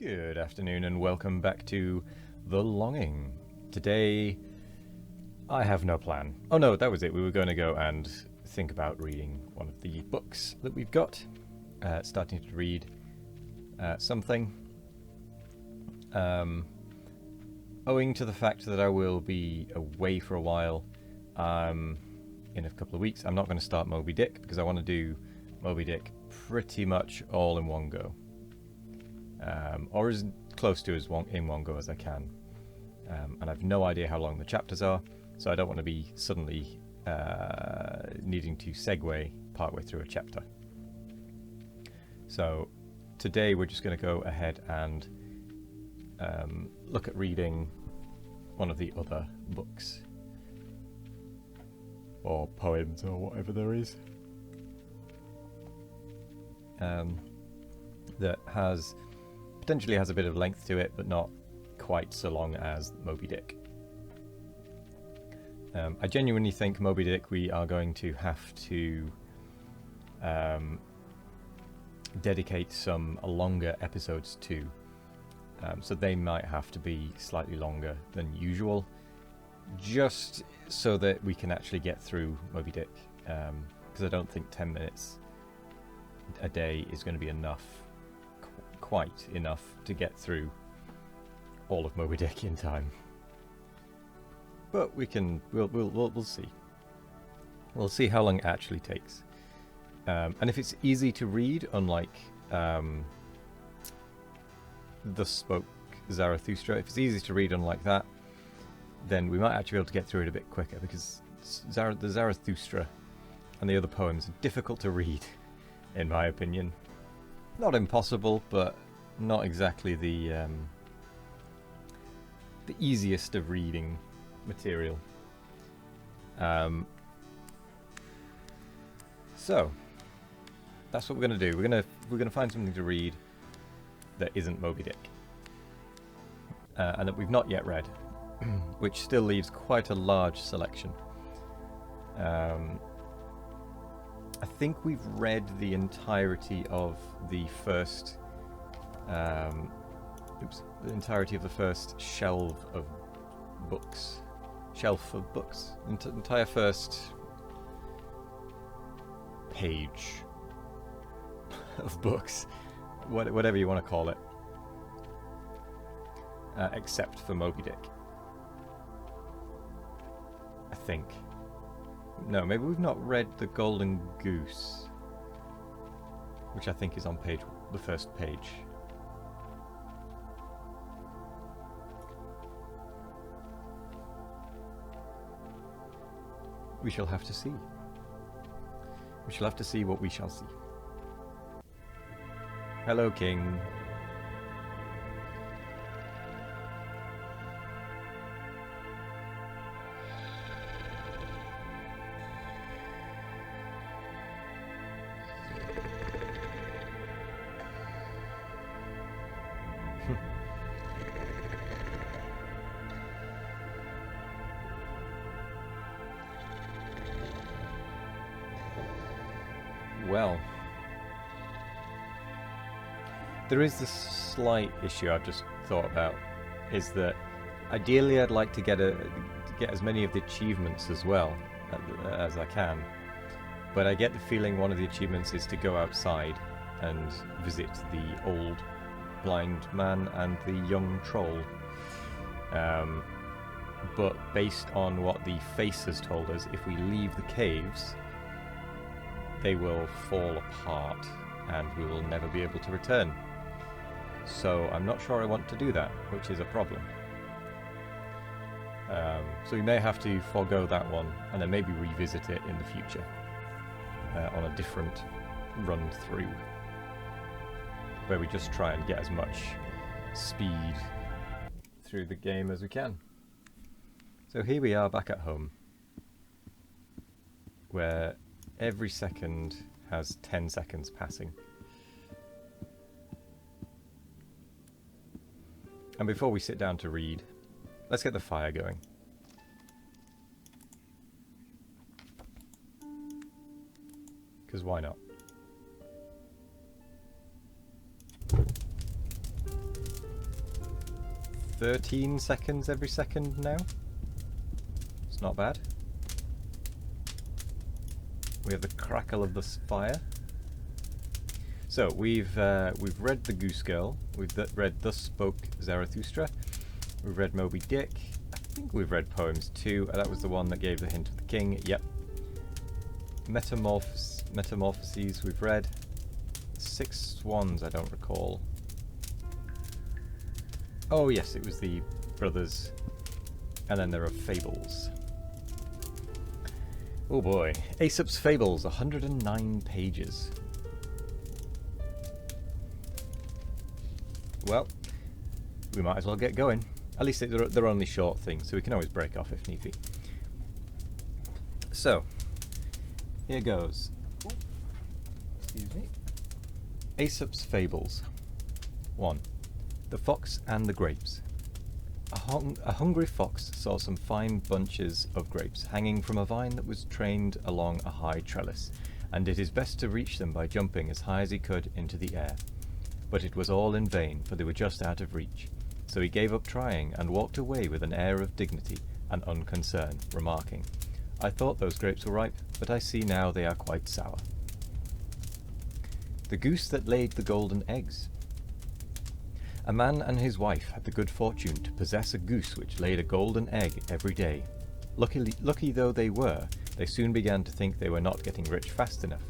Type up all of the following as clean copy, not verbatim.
Good afternoon and welcome back to The Longing. Today, I have no plan. Oh no, that was it. We were going to go and think about reading one of the books that we've got. Starting to read something. Owing to the fact that I will be away for a while in a couple of weeks, I'm not going to start Moby Dick because I want to do Moby Dick pretty much all in one go. Or as close to in one go as I can. And I've no idea how long the chapters are, so I don't want to be suddenly needing to segue partway through a chapter. So today we're just going to go ahead and look at reading one of the other books. Or poems, or whatever there is. That potentially has a bit of length to it, but not quite so long as Moby Dick. I genuinely think Moby Dick we are going to have to dedicate some longer episodes to. So they might have to be slightly longer than usual, just so that we can actually get through Moby Dick. Because I don't think 10 minutes a day is going to be enough. Quite enough to get through all of Moby Dick in time, but we'll see. We'll see how long it actually takes, and if it's easy to read, unlike Thus Spoke Zarathustra. If it's easy to read, unlike that, then we might actually be able to get through it a bit quicker, because the Zarathustra and the other poems are difficult to read, in my opinion. Not impossible, but not exactly the easiest of reading material. So that's what we're going to do. We're going to find something to read that isn't Moby Dick, and that we've not yet read, which still leaves quite a large selection. I think we've read the entirety of the first shelf of books. Entire first page of books, whatever you want to call it, except for Moby Dick. I think. No, maybe we've not read The Golden Goose, which I think is on the first page. We shall have to see. We shall have to see what we shall see. Hello, King. Well, there is this slight issue I've just thought about, is that ideally I'd like to get as many of the achievements as well as I can, but I get the feeling one of the achievements is to go outside and visit the old blind man and the young troll. But based on what the face has told us, if we leave the caves, they will fall apart and we will never be able to return. So I'm not sure I want to do that, which is a problem. So we may have to forego that one and then maybe revisit it in the future on a different run through, where we just try and get as much speed through the game as we can. So here we are back at home, where every second has 10 seconds passing. And before we sit down to read, let's get the fire going. Because why not? 13 seconds every second now. It's not bad. We have the crackle of the fire. So we've read The Goose Girl. We've read Thus Spoke Zarathustra. We've read Moby Dick. I think we've read Poems too. That was the one that gave the hint of the king. Yep. Metamorphoses we've read. Six Swans I don't recall. Oh yes, it was the brothers. And then there are Fables. Oh boy. Aesop's Fables, 109 pages. Well, we might as well get going. At least they're only short things, so we can always break off if need be. So, here goes. Excuse me. Aesop's Fables. 1. The Fox and the Grapes. A hungry fox saw some fine bunches of grapes hanging from a vine that was trained along a high trellis, and did his best to reach them by jumping as high as he could into the air. But it was all in vain, for they were just out of reach. So he gave up trying, and walked away with an air of dignity and unconcern, remarking, "I thought those grapes were ripe, but I see now they are quite sour." The Goose that laid the golden eggs. A man and his wife had the good fortune to possess a goose which laid a golden egg every day. Lucky though they were, they soon began to think they were not getting rich fast enough,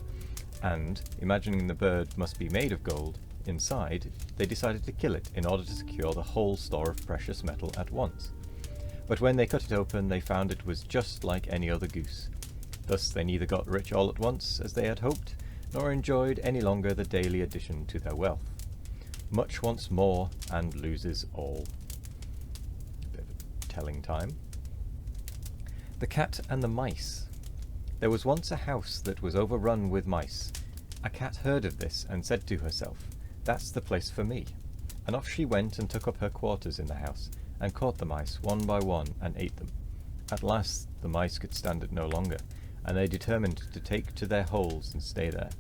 and, imagining the bird must be made of gold inside, they decided to kill it in order to secure the whole store of precious metal at once. But when they cut it open, they found it was just like any other goose. Thus they neither got rich all at once, as they had hoped, nor enjoyed any longer the daily addition to their wealth. Much wants more and loses all. Bit of telling time. The Cat and the Mice. There was once a house that was overrun with mice. A cat heard of this and said to herself, "That's the place for me." And off she went and took up her quarters in the house, and caught the mice one by one and ate them. At last the mice could stand it no longer, and they determined to take to their holes and stay there.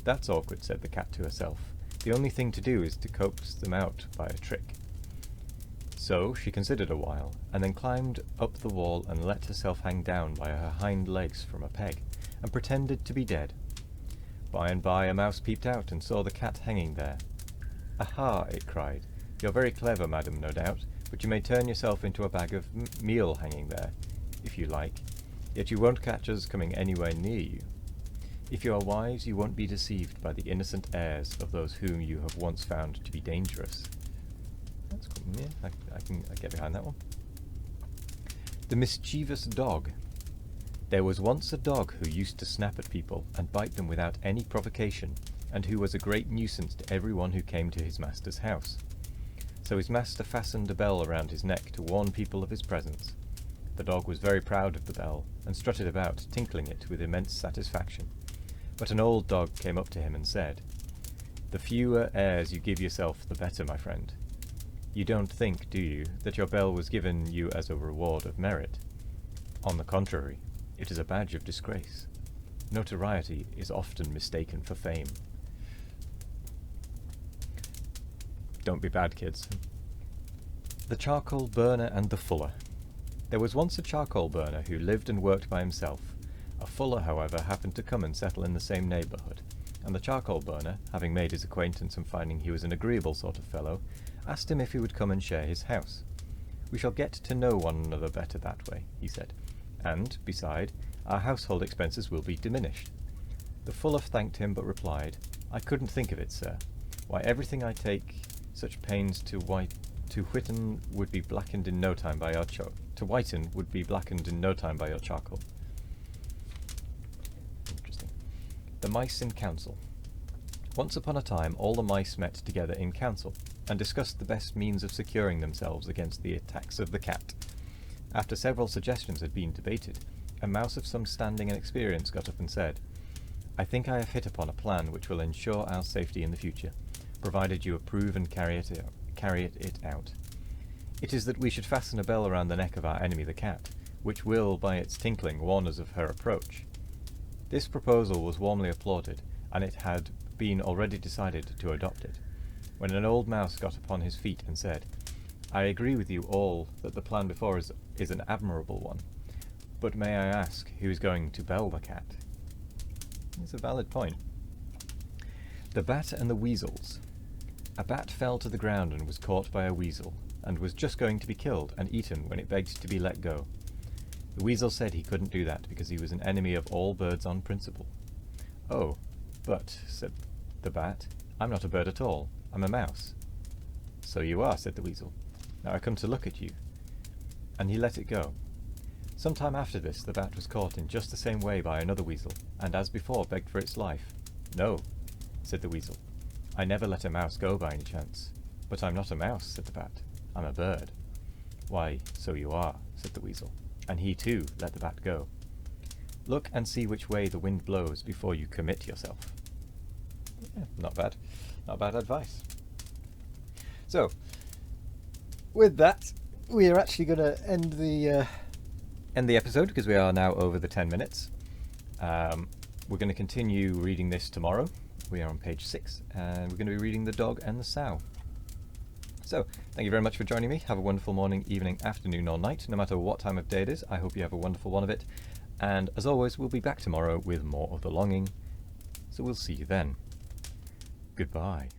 "That's awkward," said the cat to herself. "The only thing to do is to coax them out by a trick." So she considered a while, and then climbed up the wall and let herself hang down by her hind legs from a peg, and pretended to be dead. By and by a mouse peeped out and saw the cat hanging there. "Aha!" it cried. "You're very clever, madam, no doubt, but you may turn yourself into a bag of meal hanging there, if you like, yet you won't catch us coming anywhere near you. If you are wise, you won't be deceived by the innocent airs of those whom you have once found to be dangerous." That's cool. Yeah, I can get behind that one. The Mischievous Dog. There was once a dog who used to snap at people and bite them without any provocation, and who was a great nuisance to everyone who came to his master's house. So his master fastened a bell around his neck to warn people of his presence. The dog was very proud of the bell, and strutted about, tinkling it with immense satisfaction. But an old dog came up to him and said, "The fewer airs you give yourself, the better, my friend. You don't think, do you, that your bell was given you as a reward of merit? On the contrary, it is a badge of disgrace. Notoriety is often mistaken for fame." Don't be bad, kids. The Charcoal Burner and the Fuller. There was once a charcoal burner who lived and worked by himself. A fuller, however, happened to come and settle in the same neighbourhood, and the charcoal burner, having made his acquaintance and finding he was an agreeable sort of fellow, asked him if he would come and share his house. "We shall get to know one another better that way," he said, "and, beside, our household expenses will be diminished." The fuller thanked him, but replied, "I couldn't think of it, sir. Why, everything I take such pains to whiten would be blackened in no time by your charcoal." Interesting. The Mice in Council. Once upon a time all the mice met together in council, and discussed the best means of securing themselves against the attacks of the cat. After several suggestions had been debated, a mouse of some standing and experience got up and said, "I think I have hit upon a plan which will ensure our safety in the future, provided you approve and carry it out. It is that we should fasten a bell around the neck of our enemy the cat, which will, by its tinkling, warn us of her approach." This proposal was warmly applauded, and it had been already decided to adopt it, when an old mouse got upon his feet and said, I agree with you all that the plan before us is an admirable one. But may I ask who is going to bell the cat? It's a valid point. The Bat and the Weasels. A bat fell to the ground and was caught by a weasel, and was just going to be killed and eaten when it begged to be let go. The weasel said he couldn't do that because he was an enemy of all birds on principle. Oh, but, said the bat, I'm not a bird at all. I'm a mouse. So you are, said the weasel. Now I come to look at you. And he let it go. Some time after this, the bat was caught in just the same way by another weasel, and as before begged for its life. No, said the weasel. I never let a mouse go by any chance. But I'm not a mouse, said the bat. I'm a bird. Why, so you are, said the weasel. And he too let the bat go. Look and see which way the wind blows before you commit yourself. Yeah, not bad. Not bad advice. So, with that, we are actually going to end the episode because we are now over the 10 minutes. We're going to continue reading this tomorrow. We are on page 6, and we're going to be reading The Dog and the Sow. So, thank you very much for joining me. Have a wonderful morning, evening, afternoon, or night, no matter what time of day it is. I hope you have a wonderful one of it. And as always, we'll be back tomorrow with more of The Longing. So we'll see you then. Goodbye.